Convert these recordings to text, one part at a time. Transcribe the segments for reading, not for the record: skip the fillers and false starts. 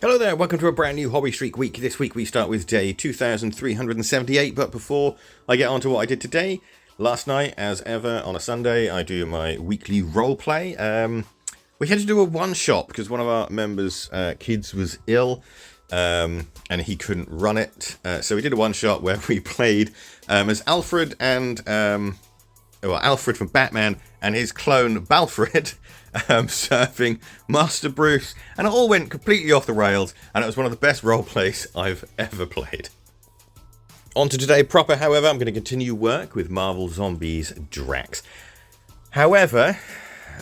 Hello there, welcome to a brand new Hobby Streak week. This week we start with day 2378, but before I get on to what I did today, last night, as ever, on a Sunday, I do my weekly roleplay. We had to do a one-shot because one of our members' kids was ill, and he couldn't run it. So we did a one-shot where we played as Alfred and... Alfred from Batman and his clone Balfred serving Master Bruce, and it all went completely off the rails, and it was one of the best role plays I've ever played. On to today proper, however, I'm going to continue work with Marvel Zombies Drax. However,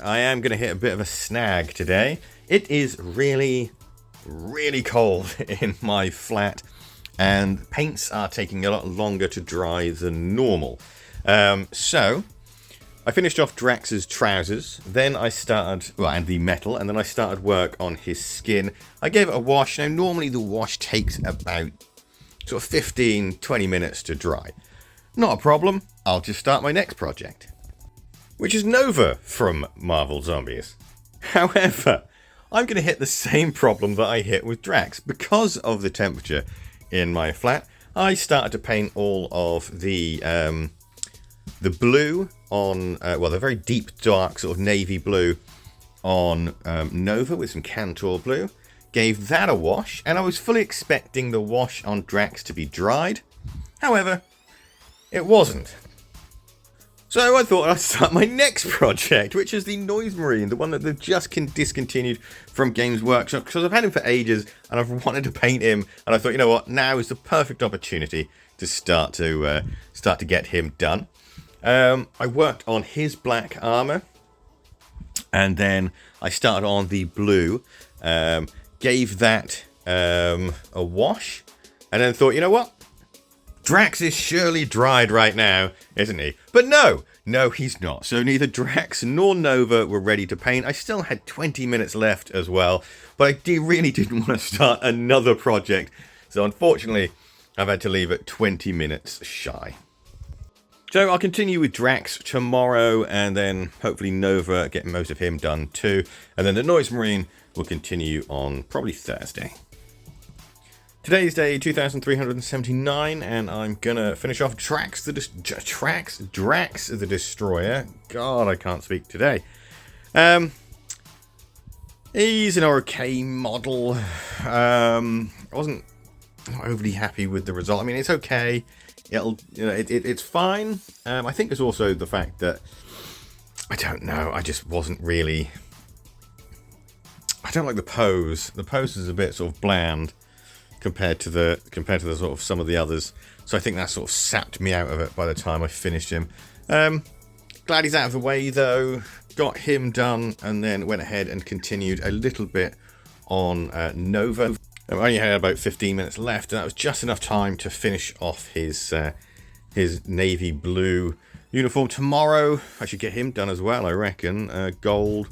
I am going to hit a bit of a snag today. It is really, really cold in my flat, and paints are taking a lot longer to dry than normal. So I finished off Drax's trousers, then I started, and the metal, and then I started work on his skin. I gave it a wash. Now, normally the wash takes about sort of 15-20 minutes to dry. Not a problem. I'll just start my next project, which is Nova from Marvel Zombies. However, I'm going to hit the same problem that I hit with Drax. Because of the temperature in my flat, I started to paint all of the blue on, the very deep, dark sort of navy blue on Nova with some Cantor blue. Gave that a wash, and I was fully expecting the wash on Drax to be dried. However, it wasn't. So I thought I'd start my next project, which is the Noise Marine, the one that they've just discontinued from Games Workshop, because I've had him for ages, and I've wanted to paint him, and I thought, you know what, now is the perfect opportunity to start to get him done. I worked on his black armor, and then I started on the blue, gave that a wash, and then thought, you know what? Drax is surely dried right now, isn't he? But no, he's not. So neither Drax nor Nova were ready to paint. I still had 20 minutes left as well, but I really didn't want to start another project. So unfortunately, I've had to leave it 20 minutes shy. So I'll continue with Drax tomorrow, and then hopefully Nova, get most of him done too. And then the Noise Marine will continue on probably Thursday. Today's day 2379, and I'm gonna finish off Drax the Destroyer. God, I can't speak today. He's an okay model. I wasn't overly happy with the result. I mean, it's okay. It's fine. I think it's also the fact that I don't know. I just wasn't really. I don't like the pose. The pose is a bit sort of bland compared to the sort of some of the others. So I think that sort of sapped me out of it by the time I finished him. Glad he's out of the way though. Got him done, and then went ahead and continued a little bit on Nova. I only had about 15 minutes left, and that was just enough time to finish off his navy blue uniform. Tomorrow, I should get him done as well, I reckon. Gold,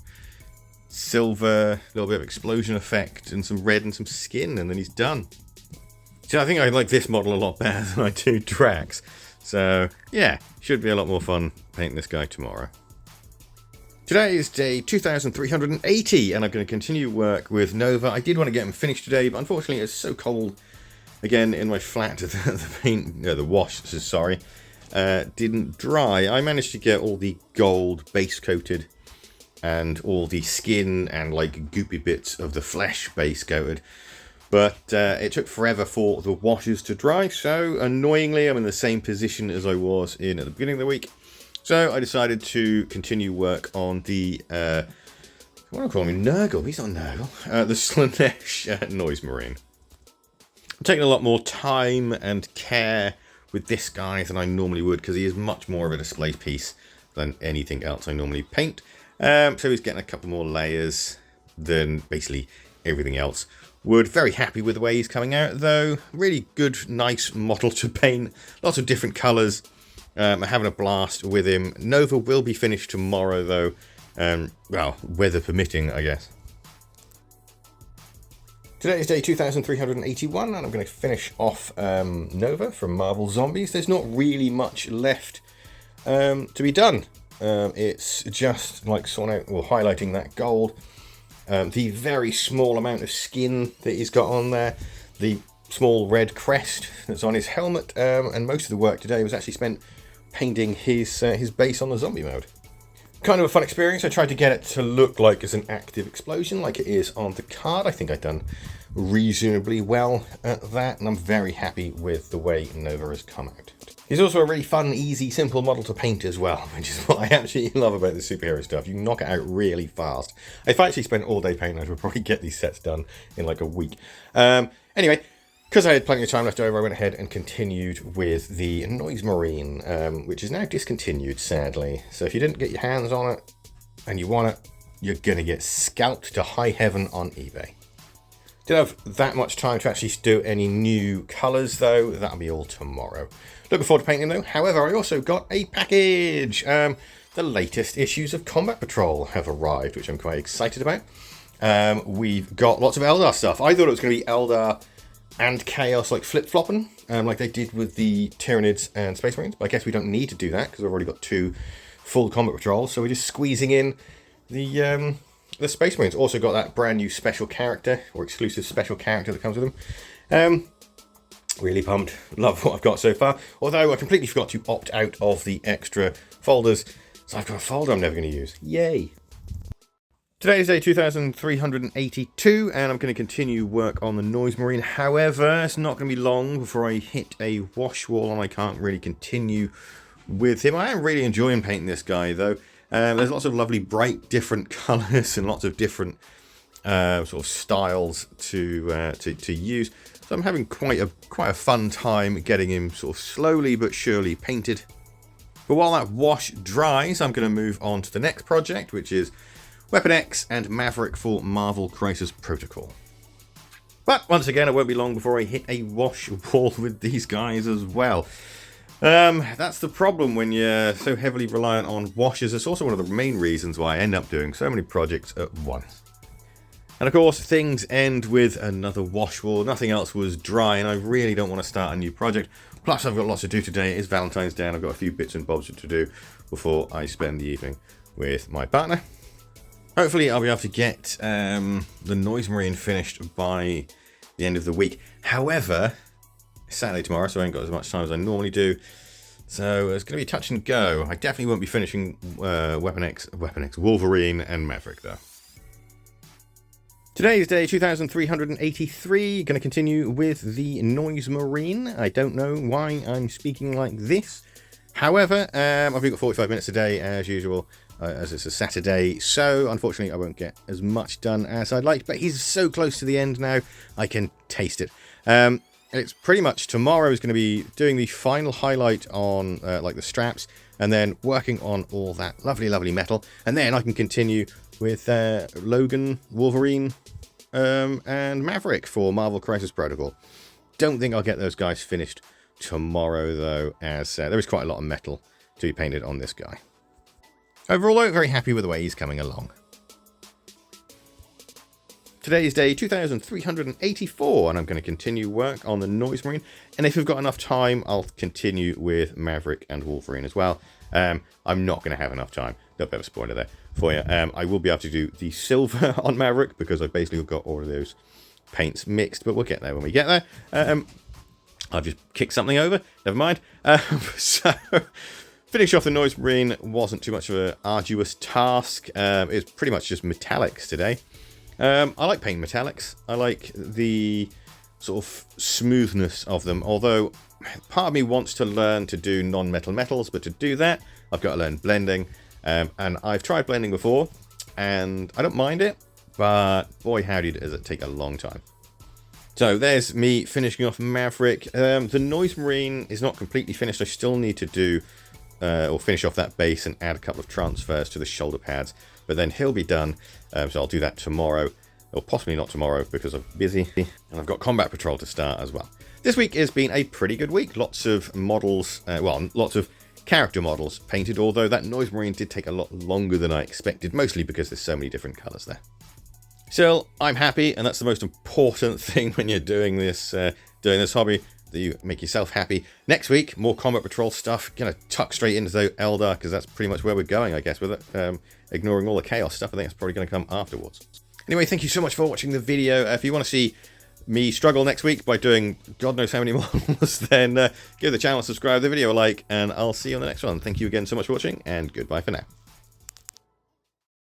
silver, a little bit of explosion effect, and some red and some skin, and then he's done. So I think I like this model a lot better than I do Drax. So, yeah, should be a lot more fun painting this guy tomorrow. Today is day 2380, and I'm going to continue work with Nova. I did want to get him finished today, but unfortunately it's so cold again in my flat. The wash didn't dry. I managed to get all the gold base coated and all the skin and like goopy bits of the flesh base coated, but it took forever for the washes to dry. So annoyingly, I'm in the same position as I was in at the beginning of the week. So I decided to continue work on the, what do I call him? Nurgle. He's not Nurgle. The Slanesh Noise Marine. I'm taking a lot more time and care with this guy than I normally would, because he is much more of a display piece than anything else I normally paint. So he's getting a couple more layers than basically everything else would. Very happy with the way he's coming out though. Really good, nice model to paint. Lots of different colours. I'm having a blast with him. Nova will be finished tomorrow, though. Weather permitting, I guess. Today is day 2381, and I'm going to finish off Nova from Marvel Zombies. There's not really much left to be done. It's just like sorting out, or highlighting that gold, the very small amount of skin that he's got on there, the small red crest that's on his helmet, and most of the work today was actually spent painting his base on the zombie mode. Kind of a fun experience. I tried to get it to look like it's an active explosion like it is on the card. I think I've done reasonably well at that, and I'm very happy with the way Nova has come out. He's also a really fun, easy, simple model to paint as well, which is what I absolutely love about the superhero stuff. You can knock it out really fast. If I actually spent all day painting, I would probably get these sets done in like a week. Anyway, because I had plenty of time left over, I went ahead and continued with the Noise Marine, which is now discontinued, sadly. So if you didn't get your hands on it and you want it, you're going to get scalped to high heaven on eBay. Didn't have that much time to actually do any new colours, though. That'll be all tomorrow. Looking forward to painting them, though. However, I also got a package. The latest issues of Combat Patrol have arrived, which I'm quite excited about. We've got lots of Eldar stuff. I thought it was going to be Eldar and Chaos like flip-flopping, like they did with the Tyranids and Space Marines. But I guess we don't need to do that because we've already got 2 full Combat Patrols. So we're just squeezing in the Space Marines. Also got that brand new special character, or exclusive special character that comes with them. Really pumped. Love what I've got so far. Although I completely forgot to opt out of the extra folders. So I've got a folder I'm never going to use. Yay! Today is day 2382, and I'm going to continue work on the Noise Marine. However, it's not going to be long before I hit a wash wall, and I can't really continue with him. I am really enjoying painting this guy, though. There's lots of lovely, bright, different colours and lots of different sort of styles to use. So I'm having quite a fun time getting him sort of slowly but surely painted. But while that wash dries, I'm going to move on to the next project, which is Weapon X and Maverick for Marvel Crisis Protocol. But once again, it won't be long before I hit a wash wall with these guys as well. That's the problem when you're so heavily reliant on washes. It's also one of the main reasons why I end up doing so many projects at once. And of course, things end with another wash wall. Nothing else was dry, and I really don't want to start a new project. Plus, I've got lots to do today. It is Valentine's Day, and I've got a few bits and bobs to do before I spend the evening with my partner. Hopefully, I'll be able to get the Noise Marine finished by the end of the week. However, it's Saturday tomorrow, so I ain't got as much time as I normally do. So it's going to be touch and go. I definitely won't be finishing Weapon X, Wolverine, and Maverick, though. Today is day 2383. Going to continue with the Noise Marine. I don't know why I'm speaking like this. However, I've only got 45 minutes today, as usual, as it's a Saturday. So, unfortunately, I won't get as much done as I'd like. But he's so close to the end now, I can taste it. It's pretty much tomorrow is going to be doing the final highlight on like the straps, and then working on all that lovely, lovely metal. And then I can continue with Logan, Wolverine, and Maverick for Marvel Crisis Protocol. Don't think I'll get those guys finished tomorrow, though, as there is quite a lot of metal to be painted on this guy. Overall, though, very happy with the way he's coming along. Today is day 2384, and I'm going to continue work on the Noise Marine. And if we've got enough time, I'll continue with Maverick and Wolverine as well. I'm not going to have enough time. Don't have a spoiler there for you. I will be able to do the silver on Maverick because I basically got all of those paints mixed, but we'll get there when we get there. I'll just kick something over. Never mind. So, finish off the Noise Marine wasn't too much of an arduous task. It's pretty much just metallics today. I like painting metallics. I like the sort of smoothness of them, although part of me wants to learn to do non-metal metals, but to do that, I've got to learn blending. And I've tried blending before, and I don't mind it, but boy howdy does it take a long time. So there's me finishing off Maverick. The Noise Marine is not completely finished. I still need to do, or finish off that base and add a couple of transfers to the shoulder pads, but then he'll be done. So I'll do that tomorrow, or possibly not tomorrow because I'm busy, and I've got Combat Patrol to start as well. This week has been a pretty good week. Lots of models, lots of character models painted, although that Noise Marine did take a lot longer than I expected, mostly because there's so many different colours there. Still, I'm happy, and that's the most important thing when you're doing this hobby, that you make yourself happy. Next week, more Combat Patrol stuff. Gonna tuck straight into the Eldar, because that's pretty much where we're going, I guess, with it. Ignoring all the Chaos stuff, I think it's probably going to come afterwards. Anyway, thank you so much for watching the video. If you want to see me struggle next week by doing God knows how many models, then give the channel a subscribe, the video a like, and I'll see you on the next one. Thank you again so much for watching, and goodbye for now.